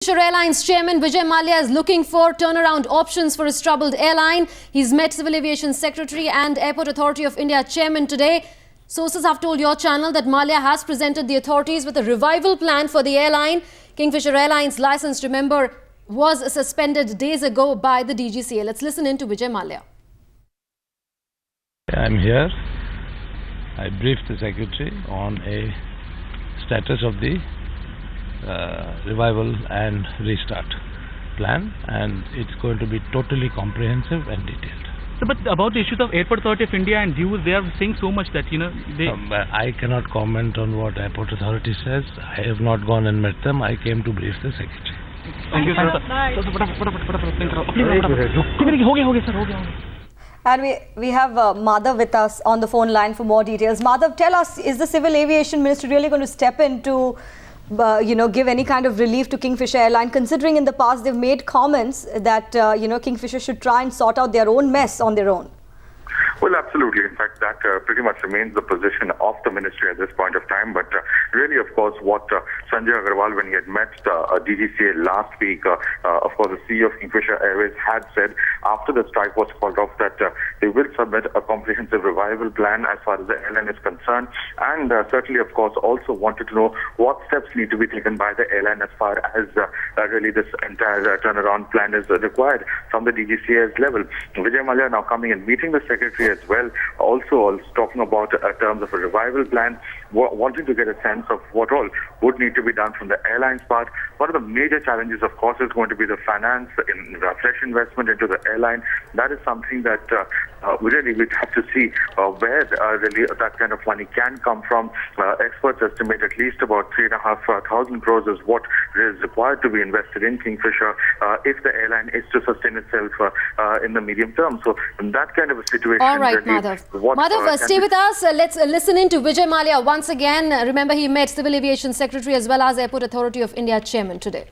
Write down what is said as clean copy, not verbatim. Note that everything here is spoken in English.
Kingfisher Airlines chairman Vijay Mallya is looking for turnaround options for his troubled airline. He's met Civil Aviation Secretary and Airport Authority of India chairman today. Sources have told your channel that Mallya has presented the authorities with a revival plan for the airline. Kingfisher Airlines license, remember, was suspended days ago by the DGCA. Let's listen in to Vijay Mallya. I'm here. I briefed the Secretary on a status of the revival and restart plan, and it's going to be totally comprehensive and detailed. So, but about the issues of Airport Authority of India and dues, they are saying so much that, they... I cannot comment on what Airport Authority says. I have not gone and met them. I came to brief the Secretary. Thank you, sir. And we have Madhav with us on the phone line for more details. Madhav, tell us, is the Civil Aviation Ministry really going to step in to give any kind of relief to Kingfisher Airline, considering in the past they've made comments that, Kingfisher should try and sort out their own mess on their own? Well, absolutely. In fact, that pretty much remains the position of the ministry at this point of time. But really, of course, what Sanjay Agarwal, when he had met DGCA last week, of course, the CEO of Kingfisher Airways had said after the strike was called off that they will submit a comprehensive revival plan as far as the airline is concerned. And certainly, of course, also wanted to know what steps need to be taken by the airline as far as really this entire turnaround plan is required from the DGCA's level. Vijay Mallya now coming and meeting the Secretary as well, also talking about terms of a revival plan, wanting to get a sense of what all would need to be done from the airline's part. One of the major challenges, of course, is going to be the finance, fresh investment into the airline. That is something that we really will have to see where really that kind of money can come from. Experts estimate at least about 3,500 crores is what is required to be invested in Kingfisher if the airline is to sustain itself in the medium term. So in that kind of a situation, all right, Madhav. Madhav, stay with us. Let's listen in to Vijay Mallya once again. Remember, he met Civil Aviation Secretary as well as Airport Authority of India chairman today.